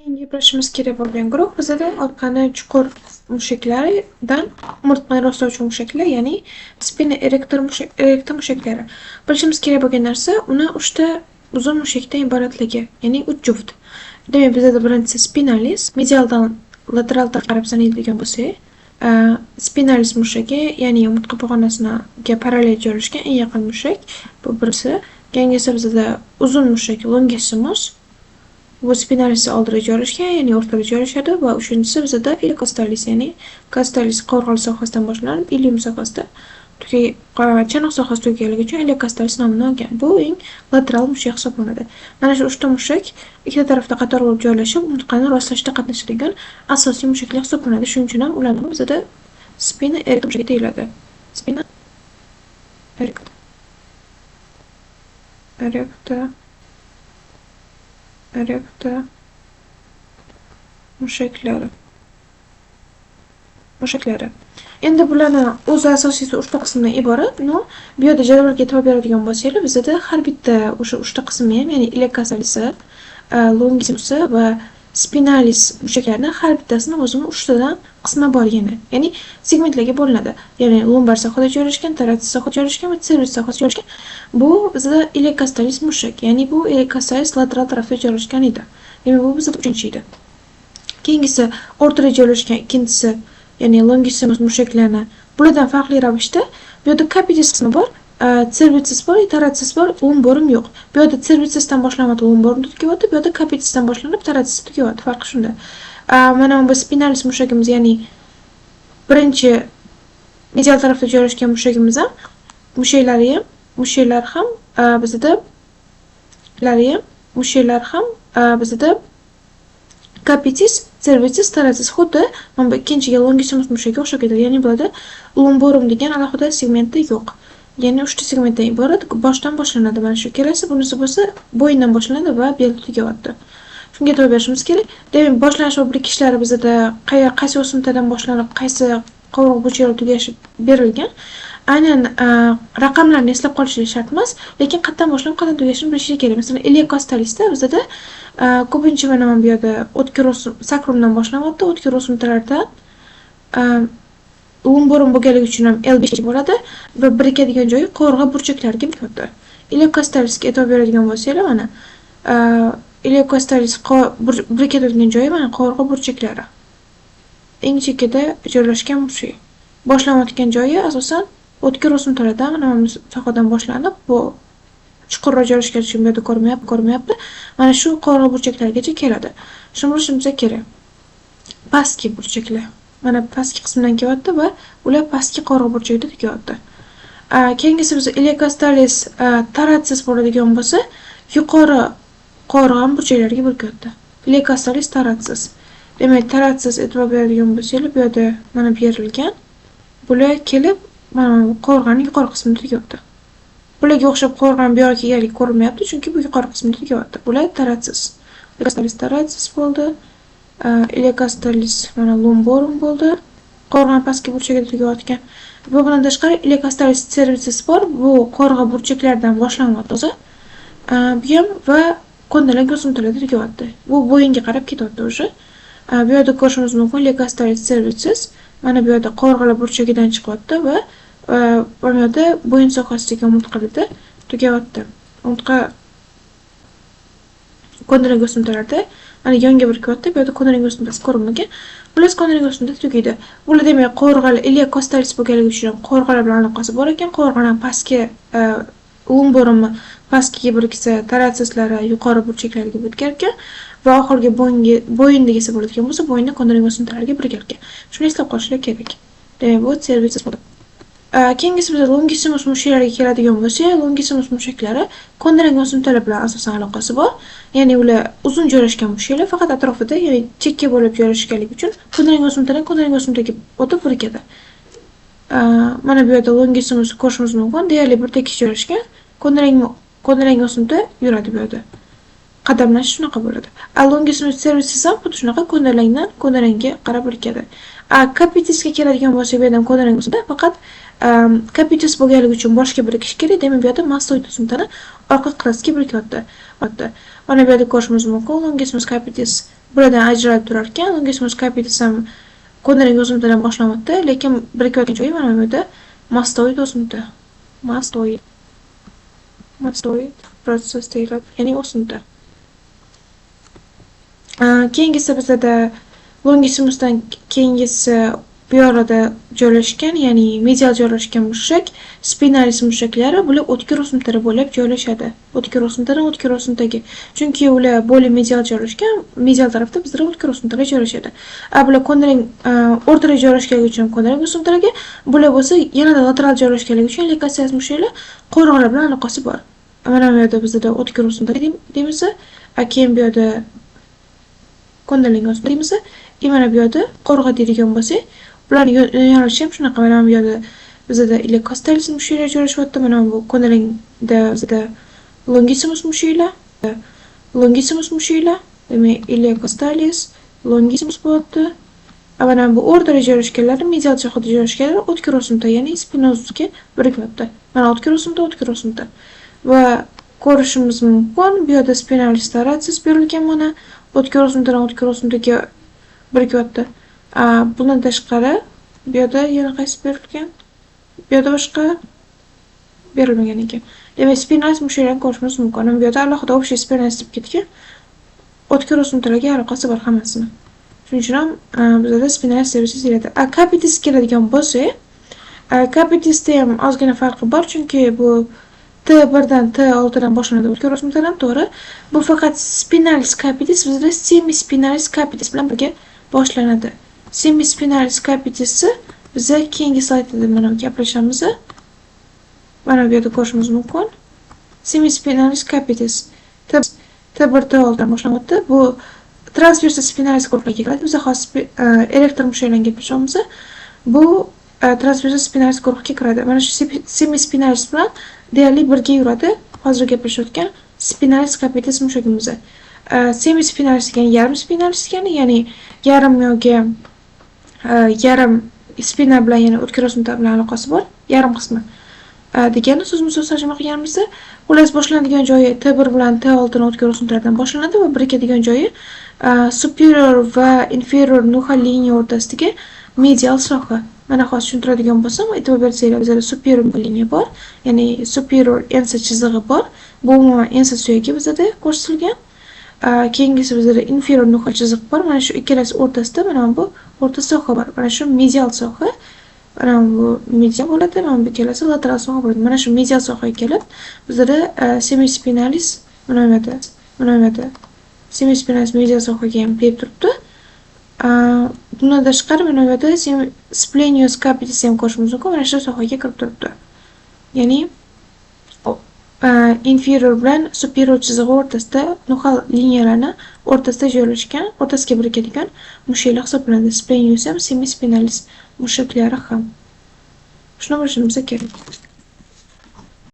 Keyin gaplashishimiz kerak bo'lgan guruh bizada orqani chuqur mushaklaridan umurtqani rostlovchi mushaklar, ya'ni spina erector mushaklari. Bilishimiz kerak bo'lgan narsa uni 3 ta uzun mushakdan iboratligi, ya'ni 3 juft. Demak, bizada birinchisi spinalis, medialdan lateral tarafga qarab sanaydigan bo'lsak, spinalis mushagi, ya'ni umurtqa pog'onasiga parallel joylashgan eng yaqin mushak. Bu birisi. Keyingisi bizada uzun mushak longissimus. Bu spinalis oldida joylashgan, ya'ni o'rtada joylashadi va uchinchisi bizada ilicostalis, ya'ni costalis qo'rg'al sohasidan boshlanib, ilium sohasida chanoq sohasi tugaganligi uchun ilicostalis nomini olgan. Bu eng lateral mushak hisoblanadi. Mana shu 3 ta mushak ikkita tarafda qator bo'lib joylashib, umurtqani rostlashda qatnashadigan asosiy mushaklar hisoblanadi. Shuning uchun ham ularni bizada spina erector mushagi deyiladi. Spina erector mushaklari. Endi bularni o'zi asosiysi 3 ta qismdan iborat. Bu yerda jadvalga e'tibor beradigan bo'lsanglar, bizada har bitta o'sha 3 ta qismi ham, ya'ni ilicostalis, longissimus va spinalis mushaklarini har bittasini o'zini 3 tadan qismi bor yana. Ya'ni segmentlarga bo'linadi. Ya'ni lumbar sohada joylashgan, thoracic sohada joylashgan va cervix sohada joylashgan. Bu bizda ilicostalis mushak, ya'ni bu ilicostalis lateral tarafda joylashgan edi. Demak, bu bizda 3-chi edi. Keyingisi o'rtada joylashgan ikkinchisi, ya'ni longissimus mushaklarni bulardan farqli ravishda bu yerda capitis qismi bor, cervix bor, thoracic bor, lumborum yo'q. Bu yerda cervixdan boshlanib lumborum tugayotir, bu yerda capitisdan boshlanib thoracic tugayotir. Farqi shunda. Mana bu spinalis mushagimiz, ya'ni birinchi medial tarafda joylashgan mushagimiz ham, mushaklar ham bizada capitis, cervix, thoracic xuddi mana bu ikkinchiga longissimus mushagiga o'xshab ketadi. Ya'ni bularda lumborum degan alohida segmenti yo'q. Ya'ni 3 ta segmentdan iborat, boshdan boshlanadi. Mana shu kelasi bunisi bo'lsa bo'yindan boshlanadi va belda tugayotir. Shunga e'tibor berishimiz kerak. Demak, boshlanish va birikishlari bizada qaysi o'simtadan boshlanib, qaysi qovoq burchaklar tugashi berilgan. Aynan raqamlarni eslab qolishingiz shart emas, lekin qayerdan boshlanib, qayerdan tugashini bilishingiz kerak. Masalan, iliocostalisda bizada ko'pincha mana bu yerda o'tkir o'sim sakrumdan boshlanadi, o'tkir o'simtalardan lumborum bo'lganligi uchun ham L5 bo'ladi va birikadigan joyi qo'rg'a burchaklariga birikadi. Iliocostalisga e'tibor beradigan bo'lsanglar, mana ilicostalis birikadigan joyi mana qo'rg'a burchaklari. Eng chekada joylashgan mushak. Boshlanayotgan joyi asosan o'tkir o'simtalardan, mana bu sohadan boshlanib, bu chuqurroq joylashgan uchun bu yerda ko'rmayapti. Mana shu qo'rg'a burchaklargacha keladi. Shuni bilishimiz kerak. Pastki burchaklar. Mana pastki qismdan kelyapti va ular pastki qo'rg'a burchakda tugyapti. Keyingisi biz ilicostalis thoracic bo'ladigan bo'lsa, yuqori qo'rg'a burchaklariga birikadi. Ilicostalis thoracic. Demak, thoracic e'tibor beradigan bo'lsanglar, bu yerda mana berilgan. Bular kelib mana qo'rg'aning yuqori qismida tugyapti. Bularga o'xshab qo'rg'on bu yoqqa egalik ko'rinmayapti, chunki bu yuqori qismida tugyapti. Bular thoracic. Ilicostalis thoracic bo'ldi. Ilicostalis mana lumborum bo'ldi. Qo'rg'on pastki burchagida tugayotgan. Bu bilan tashqari ilicostalis cervix bor. Bu qo'rg'a burchaklardan boshlanadi o'zi. Bu ham va kondalang o'simtalarda tugayapti. Bu bo'yinga qarab ketyapti o'sha. Bu yerda ko'rishimiz mumkin, ilicostalis cervix mana bu yerda qo'rg'alar burchagidan chiqyapti va bu yerda bo'yin sohasidagi umurtqalarda tugayapti. Umurtqa kondalang o'simtalarda mana yonga birikayapti. Bu yerda kondalang o'simtasi ko'rinmagan. Bular kondalang o'simtada tugaydi. Bular demak qo'rg'alar ilicostalis bo'lganligi uchun qo'rg'alar bilan aloqasi bor ekan. Qo'rg'alar pastki lumborumni pastkiga biriksa, thoracislari yuqori burchaklariga birikar ekan va oxirgi bo'yinda esa bo'ladigan bo'lsa, bo'yinda kondalang o'simtalariga birikar ekan. Shuni eslab qolishlar kerak. Demak, bu cervix bo'ladi. Keyingisi biz longissimus mushaklariga keladigan bo'lsak, longissimus mushaklari kondalang o'simtalar bilan asosan aloqasi bor. Ya'ni ular uzun joylashgan mushaklar, faqat atrofida, ya'ni chekka bo'lib joylashganligi uchun kondalang o'simtadan kondalang o'simtaga o'tib birikadi. Mana bu yerda longissimus ko'rishimiz mumkin, deyarli bir tekis joylashgan. Kondalang o'simta yuradi bu yerda. Qadamlash shunaqa bo'ladi. Longissimus cervix ham xuddi shunaqa kondalangdan kondalangga qarab birikadi. Capitisga keladigan bo'lsak, bu yerdan kondalang o'simta faqat capitis bo'lganligi uchun boshga birikish kerak. Demak, bu yerda mastoid o'simtani orqa qirrasiga birikayapti. Mana bu yerda ko'rishimiz mumkin, longissimus capitis buradan ajralib turar ekan. Longissimus capitis ham kondiling o'simtadan boshlanyapti, lekin birikayotgan joyi mana bu yerda mastoid o'simta. Mastoid process deyiladi, ya'ni o'simta. Keyingisi bizda longissimusdan keyingisi bu yoqda joylashgan, ya'ni medial joylashgan mushak, spinalis mushaklari bular o'tkir o'simtada bo'lib joylashadi. O'tkir o'simtadan o'tkir o'simtaga. Chunki ular bo'li medial joylashgan, medial tarafda bizda o'tkir o'simtalar joylashadi. Bular kondiling o'rtada joylashganligi uchun kondiling o'simtalarga, bular bo'lsa yanada lateral joylashganligi uchun lekasias mushaklar qo'rg'onlar bilan aloqasi bor. Mana bu yerda bizda o'tkir o'simta deymiz, keyin bu yerda kondiling o'simta deymiz, mana bu yerda qo'rg'a deydigan bo'lsak, bularning yo'nalishi ham shunaqa. Mana bu yerda bizda iliacostalis mushaklar joylashayapti. Mana bu kondilingda bizda longissimus mushaklar, demak iliacostalis, longissimus bo'lyapti. Mana bu o'rtada joylashganlari, medial jihatda joylashganlari o'tkir o'simta, ya'ni spinozga birikyapti. Mana o'tkir o'simta. Va ko'rishimiz mumkin, bu yerda spinalis taratus berilgan, mana o'tkir o'simtadan o'tkir o'simtaga birikyapti. Bundan tashqari bu yerda yana qaysi berilgan? Bu yerda boshqa berilmagan ekan. Demak, spinalis mushaklarni ko'rishimiz mumkin. Bu yerda alohida общий spinalis deb ketgan. O'tkir o'simtalarga aloqasi bor hammasini. Shuning uchun ham bizda spinalis servisis deyiladi. Capitis keladigan bo'lsa, capitisda ham ozgina farqi bor, chunki bu T1 dan T6 dan boshlanadi o'tkir o'simtadan, to'g'ri. Bu faqat spinalis capitis bizda semispinalis capitis bilan birga boshlanadi. Semispinalis capitis biza keyingi slaydda mana gaplashamiz. Mana bu yerda ko'rishimiz mumkin. Semispinalis capitis T1 T6 dan boshlanadi. Bu transversus spinalis guruhiga kiradi. Biz hozir elektr mushaklarni gaplashamiz. Bu transversus spinalis guruhiga kiradi. Mana shu semispinalis bilan deyarli birga yuradi. Hozir gaplashayotgan spinalis capitis mushagimiz. Semispinalis degani yarim spinalis degani, ya'ni yarim yoki yarim spina bilan, ya'ni o'tkir o'simta bilan aloqasi bor, yarim qismi degani so'z tarjima qilganimizda, xullas boshlanadigan joyi T1 bilan T6 o'tkir o'simtalardan boshlanadi va birikadigan joyi superior va inferior nuxal liniya o'rtasidagi medial soha. Mana hozir tushuntiradigan bo'lsam, e'tibor bersanglar, bizda superior liniya bor, ya'ni superior ensa chizig'i bor. Bu umuman ensa suyagi bizda ko'rsatilgan. Keyingisi bizda inferior nuxal chiziq bor. Mana shu ikkalasi o'rtasida mana bu o'rta soha bor. Mana shu medial soha. Mana bu medial bo'ladi, mana bu ikkalasi lateral soha bo'ladi. Mana shu medial sohaga kelib bizda semispinalis mana bu yerda semispinalis medial sohaga ham kelib turibdi. Bundan tashqari mana bu yerda splenius capitis ham ko'rishimiz mumkin. Mana shu sohaga kirib turibdi. Ya'ni inferior bilan superior chizig'i o'rtasida nuxal liniyalarni o'rtasida joylashgan, o'rtasiga birikadigan mushaklar hisoblanadi. Splenius ham semispinalis mushaklari ham. Shuni bilishimiz kerak.